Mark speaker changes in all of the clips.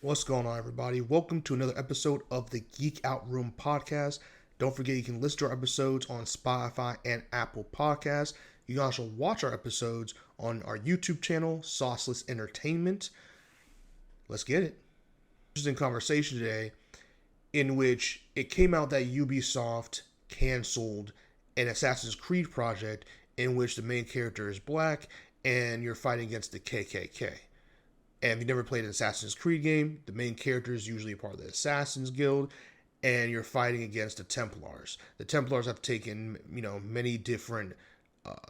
Speaker 1: What's going on, everybody? Welcome to another episode of the Geek Out Room podcast. Don't forget you can listen to our episodes on Spotify and Apple Podcasts. You can also watch our episodes on our YouTube channel, Sauceless Entertainment. Let's get it. Interesting conversation today in which it came out that Ubisoft canceled an Assassin's Creed project in which the main character is black and you're fighting against the KKK. And if you never played an Assassin's Creed game, the main character is usually a part of the Assassin's Guild, and you're fighting against the Templars. The Templars have taken, many different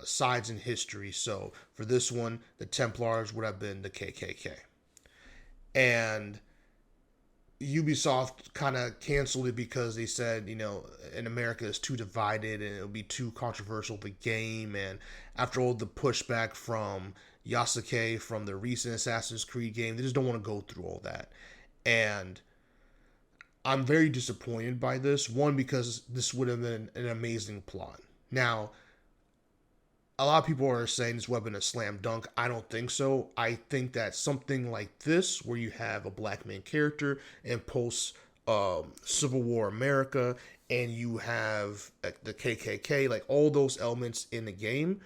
Speaker 1: sides in history. So for this one, the Templars would have been the KKK. And Ubisoft kind of canceled it because they said, in America it's too divided and it'll be too controversial of a game. And after all the pushback from Yasuke from the recent Assassin's Creed game, they just don't want to go through all that. And I'm very disappointed by this. One, because this would have been an amazing plot. Now, a lot of people are saying this would have been a slam dunk. I don't think so. I think that something like this, where you have a black main character in post Civil War America, and you have the KKK, like all those elements in the game,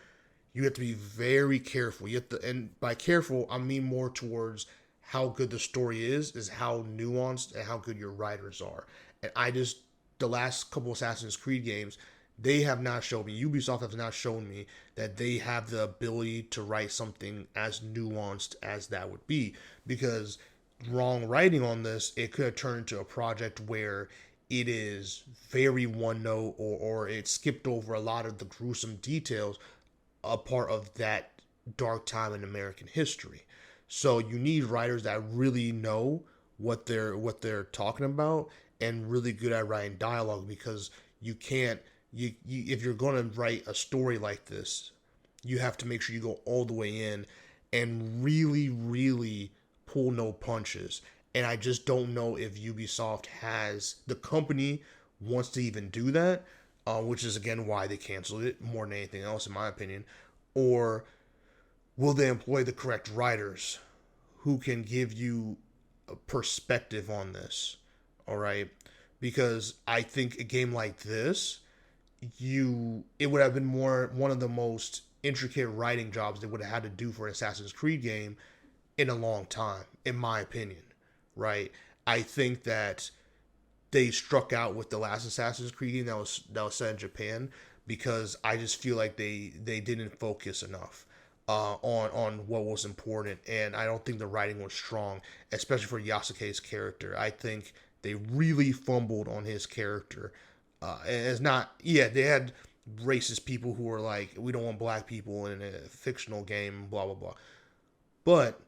Speaker 1: you have to be very careful. You have to, and by careful, I mean more towards how good the story is how nuanced and how good your writers are. And the last couple Assassin's Creed games, they have not shown me, Ubisoft has not shown me that they have the ability to write something as nuanced as that would be. Because wrong writing on this, it could have turned into a project where it is very one note, or it skipped over a lot of the gruesome details, a part of that dark time in American history. So you need writers that really know what they're talking about and really good at writing dialogue, because you can't you if you're going to write a story like this, you have to make sure you go all the way in and really pull no punches. And I just don't know if Ubisoft has the company wants to even do that, which is again why they canceled it more than anything else, in my opinion. Or will they employ the correct writers who can give you a perspective on this? All right, because I think a game like this, it would have been more one of the most intricate writing jobs they would have had to do for an Assassin's Creed game in a long time, in my opinion. Right? I think that they struck out with the last Assassin's Creed game that was set in Japan, because I just feel like they didn't focus enough on what was important, and I don't think the writing was strong, especially for Yasuke's character. I think they really fumbled on his character. And it's not, yeah, they had racist people who were like, we don't want black people in a fictional game, blah blah blah. But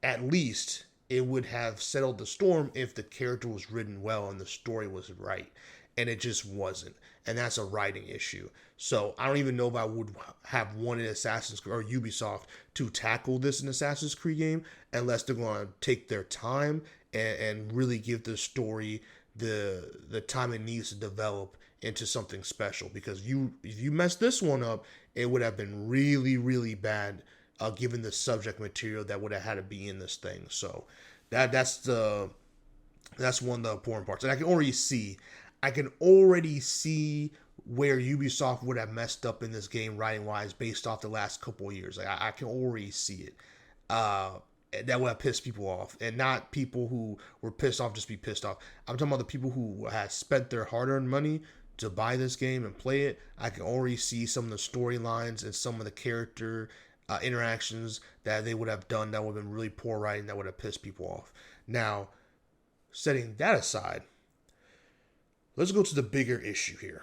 Speaker 1: at least it would have settled the storm if the character was written well and the story was right. And it just wasn't. And that's a writing issue. So I don't even know if I would have wanted Assassin's Creed or Ubisoft to tackle this in Assassin's Creed game, unless they're going to take their time and really give the story the time it needs to develop into something special. Because if you mess this one up, it would have been really bad, given the subject material that would have had to be in this thing. So that's one of the important parts. And I can already see where Ubisoft would have messed up in this game writing wise, based off the last couple of years. Like I can already see it. That would have pissed people off, and not people who were pissed off just be pissed off. I'm talking about the people who had spent their hard-earned money to buy this game and play it. I can already see some of the storylines and some of the character interactions that they would have done that would have been really poor writing, that would have pissed people off. Now, setting that aside, let's go to the bigger issue here.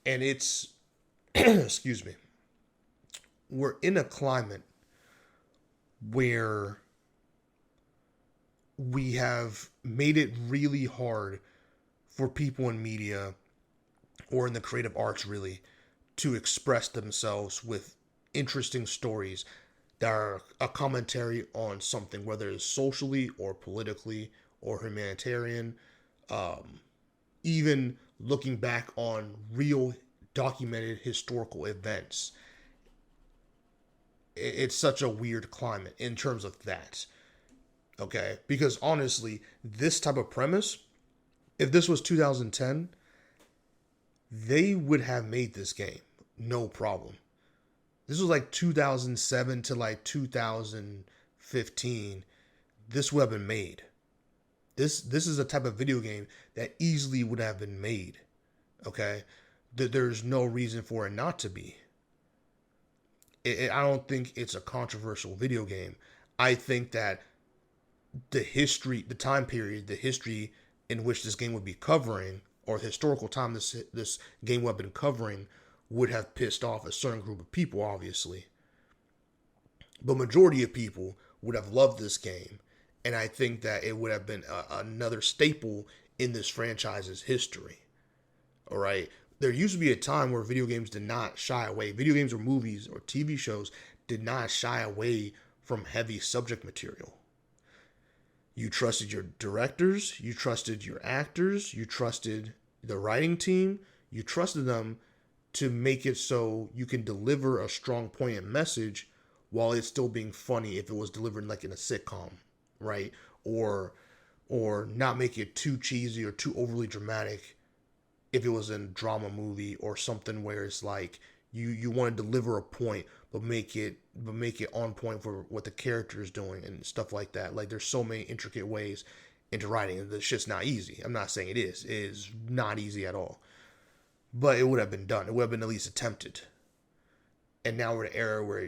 Speaker 1: And it's, excuse me, we're in a climate where we have made it really hard for people in media or in the creative arts, really, to express themselves with interesting stories that are a commentary on something, whether it's socially or politically or humanitarian, even looking back on real documented historical events. It's such a weird climate in terms of that. Okay, because honestly, this type of premise, if this was 2010, they would have made this game, no problem. This was like 2007 to like 2015. This would have been made. This is a type of video game that easily would have been made. Okay, there's no reason for it not to be. I don't think it's a controversial video game. I think that the history, the time period, the history in which this game would be covering, or the historical time this game would have been covering, would have pissed off a certain group of people, obviously. But majority of people would have loved this game, and I think that it would have been another staple in this franchise's history. All right, there used to be a time where video games did not shy away. Video games or movies or TV shows did not shy away from heavy subject material. You trusted your directors, you trusted your actors, you trusted the writing team, you trusted them to make it so you can deliver a strong, poignant message while it's still being funny if it was delivered like in a sitcom, right? Or not make it too cheesy or too overly dramatic if it was in a drama movie or something where it's like you want to deliver a point but make it on point for what the character is doing and stuff like that. Like there's so many intricate ways into writing. This shit's not easy. I'm not saying it is. It is not easy at all. But it would have been done. It would have been at least attempted. And now we're in an era where,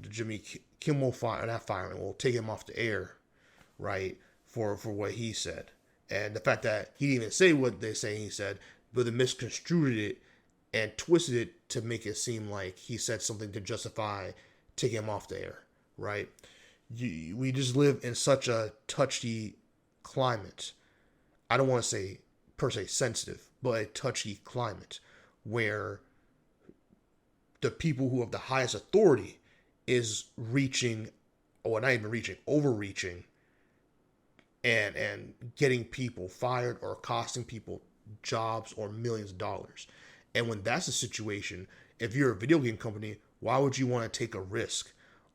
Speaker 1: Jimmy Kimmel will take him off the air, right, for what he said. And the fact that he didn't even say what they say he said, but they misconstrued it and twisted it to make it seem like he said something to justify taking him off the air, right? We just live in such a touchy climate. I don't want to say per se sensitive, but a touchy climate where the people who have the highest authority is reaching, or not even reaching, overreaching, and getting people fired or costing people jobs or millions of dollars. And when that's the situation, if you're a video game company, why would you want to take a risk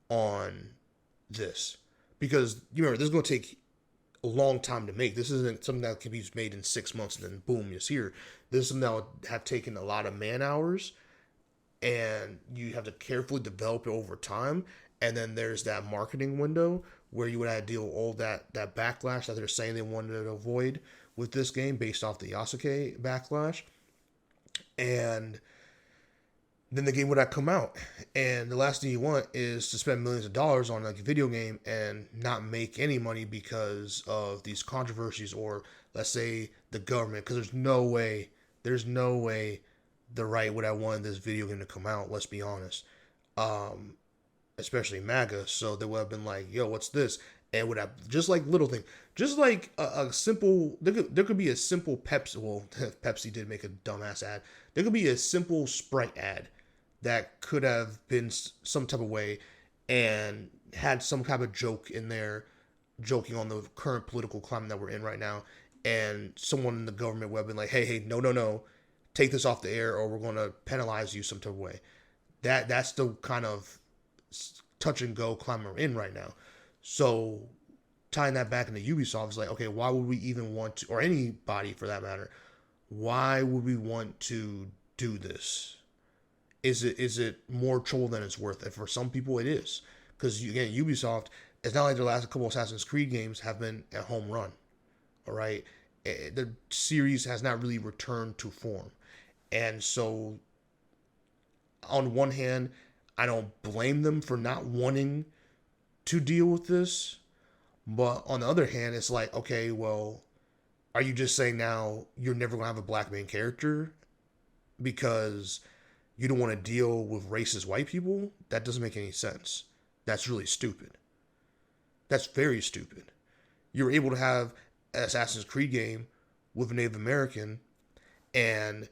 Speaker 1: on this? Because you remember, this is going to take a long time to make. This isn't something that can be made in 6 months and then boom, it's here. This is something that would have taken a lot of man hours, and you have to carefully develop it over time. And then there's that marketing window where you would have to deal with all that backlash that they're saying they wanted to avoid with this game based off the Yasuke backlash. And then the game would have come out. And the last thing you want is to spend millions of dollars on like a video game and not make any money because of these controversies, or let's say the government, because there's no way the right would have wanted this video game to come out, let's be honest. Especially MAGA. So they would have been like, yo, what's this? And would have, just like little thing, just like a simple, there could be a simple Pepsi, well, Pepsi did make a dumbass ad. There could be a simple Sprite ad that could have been some type of way and had some kind of joke in there, joking on the current political climate that we're in right now. And someone in the government would have been like, hey, no, take this off the air or we're going to penalize you some type of way. That's the kind of touch and go climate we're in right now. So tying that back into Ubisoft is like, okay, why would we even want to, or anybody for that matter, why would we want to do this? Is it more trouble than it's worth? And for some people it is. Because again, Ubisoft, it's not like the last couple of Assassin's Creed games have been a home run. All right. The series has not really returned to form. And so on one hand, I don't blame them for not wanting to deal with this. But on the other hand, it's like, okay, well, are you just saying now you're never going to have a black main character because you don't want to deal with racist white people? That doesn't make any sense. That's really stupid. That's very stupid. You're able to have an Assassin's Creed game with a Native American, and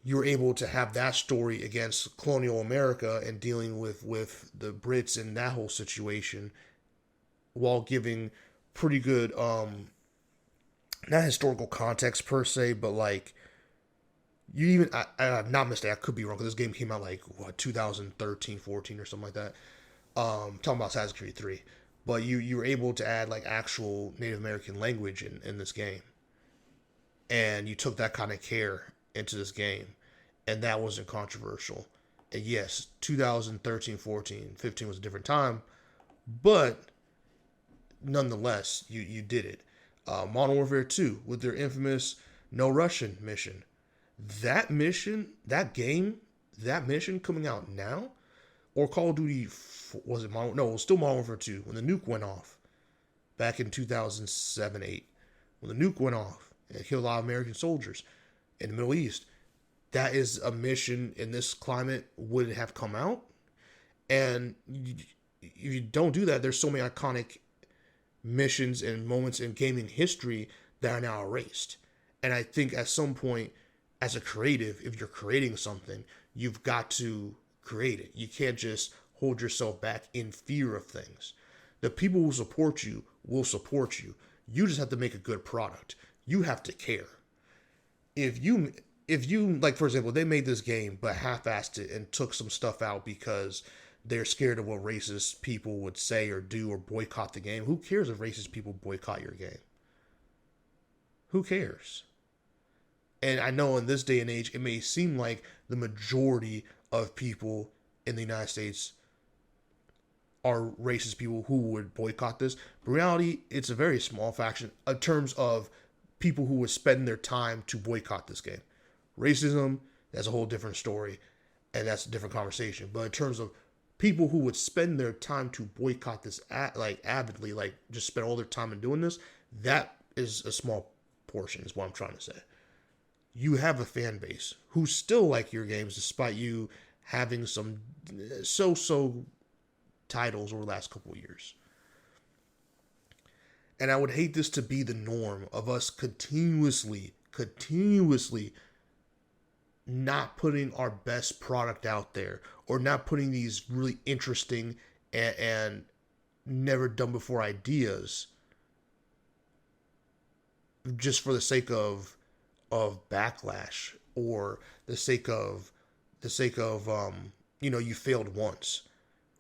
Speaker 1: you're able to have that story against colonial America and dealing with the Brits and that whole situation, while giving pretty good, not historical context per se, but like, you even, I'm not mistaken, I could be wrong, because this game came out like, 2013, 14 or something like that. Talking about Assassin's Creed 3. but you were able to add like actual Native American language in this game, and you took that kind of care into this game, and that wasn't controversial. And yes, 2013, 14, 15 was a different time, but nonetheless, you did it. Modern Warfare 2 with their infamous No Russian mission. That mission, that game, that mission coming out now, or Call of Duty, was it Modern? No, it was still Modern Warfare 2 when the nuke went off back in 2007, 8. When the nuke went off and killed a lot of American soldiers in the Middle East. That is a mission in this climate wouldn't have come out. And if you don't do that, there's so many iconic missions and moments in gaming history that are now erased. And I think at some point, as a creative, if you're creating something, you've got to create it. You can't just hold yourself back in fear of things. The people who support you will support you. You just have to make a good product. You have to care. If you like, for example, they made this game but half-assed it and took some stuff out because they're scared of what racist people would say or do or boycott the game. Who cares if racist people boycott your game? Who cares? And I know in this day and age, it may seem like the majority of people in the United States are racist people who would boycott this. But in reality, it's a very small faction in terms of people who would spend their time to boycott this game. Racism, that's a whole different story, and that's a different conversation. But in terms of people who would spend their time to boycott this avidly, like just spend all their time in doing this, that is a small portion, is what I'm trying to say. You have a fan base who still like your games despite you having some so-so titles over the last couple of years. And I would hate this to be the norm of us continuously not putting our best product out there, or not putting these really interesting and never done before ideas just for the sake of backlash, or the sake of you failed once,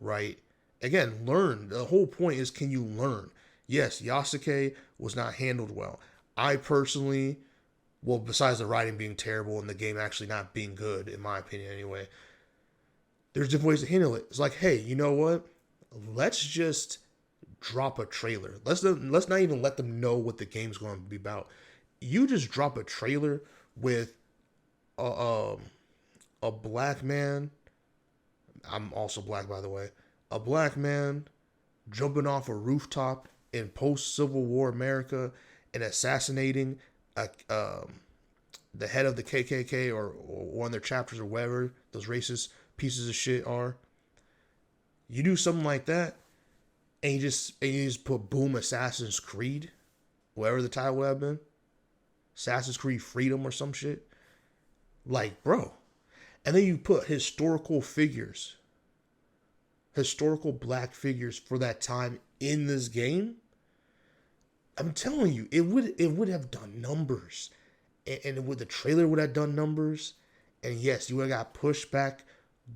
Speaker 1: right? Again, learn. The whole point is, can you learn? Yes, Yasuke was not handled well. I personally, well, besides the writing being terrible and the game actually not being good, in my opinion anyway, there's different ways to handle it. It's like, hey, you know what? Let's just drop a trailer. Let's not even let them know what the game's going to be about. You just drop a trailer with a black man. I'm also black, by the way. A black man jumping off a rooftop in post-Civil War America and assassinating the head of the KKK or one of their chapters or whatever those racist pieces of shit are. You do something like that, and you just put boom Assassin's Creed, whatever the title would have been, Assassin's Creed Freedom or some shit. Like, bro. And then you put historical black figures for that time in this game. I'm telling you, it would have done numbers, and the trailer would have done numbers. And yes, you would have got pushback,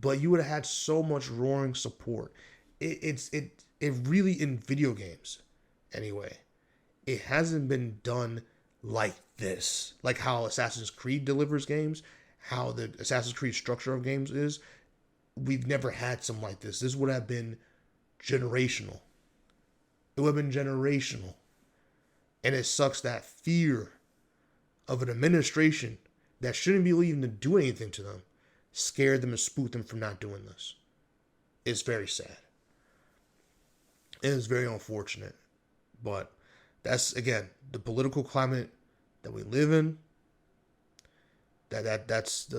Speaker 1: but you would have had so much roaring support. It really, in video games, anyway, it hasn't been done like this, like how Assassin's Creed delivers games, how the Assassin's Creed structure of games is. We've never had something like this. This would have been generational. It would have been generational. And it sucks that fear of an administration that shouldn't be leaving to do anything to them scared them and spooked them from not doing this. It's very sad. It is very unfortunate. But that's, again, the political climate that we live in. That's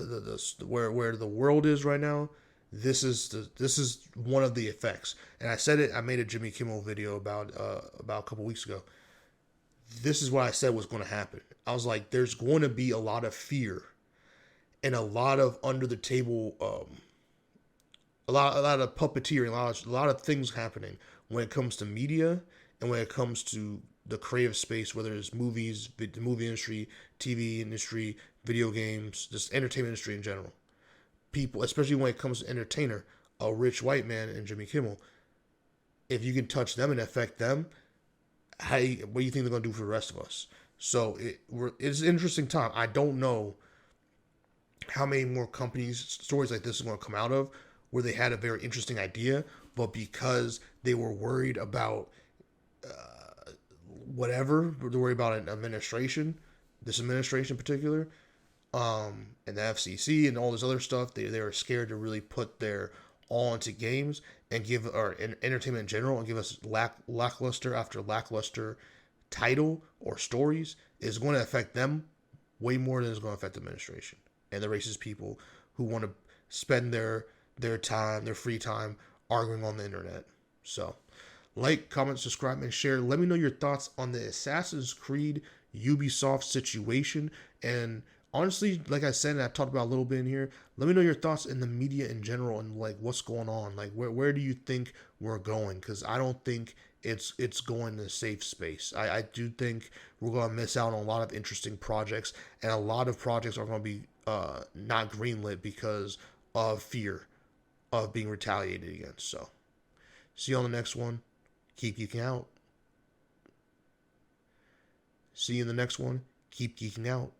Speaker 1: where the world is right now. This is one of the effects. And I said it. I made a Jimmy Kimmel video about a couple weeks ago. This is what I said was going to happen. I was like, there's going to be a lot of fear and a lot of under the table, a lot of puppeteering, a lot of things happening when it comes to media and when it comes to the creative space, whether it's movies, the movie industry, TV industry, video games, just entertainment industry in general. People, especially when it comes to entertainer, a rich white man and Jimmy Kimmel, if you can touch them and affect them, what do you think they're going to do for the rest of us? So it's an interesting time. I don't know how many more companies stories like this are going to come out of where they had a very interesting idea, but because they were worried about whatever, they're worried about an administration, this administration in particular, and the FCC and all this other stuff, they were scared to really put their all into games and give or in entertainment in general and give us lackluster after lackluster title or stories is going to affect them way more than it's going to affect the administration and the racist people who want to spend their time, their free time arguing on the internet. So, like, comment, subscribe, and share. Let me know your thoughts on the Assassin's Creed Ubisoft situation. And honestly, like I said, and I talked about a little bit in here, let me know your thoughts in the media in general and like what's going on. Like, where do you think we're going? Because I don't think it's going to safe space. I do think we're going to miss out on a lot of interesting projects, and a lot of projects are going to be not greenlit because of fear of being retaliated against. So, see you on the next one. Keep geeking out. See you in the next one. Keep geeking out.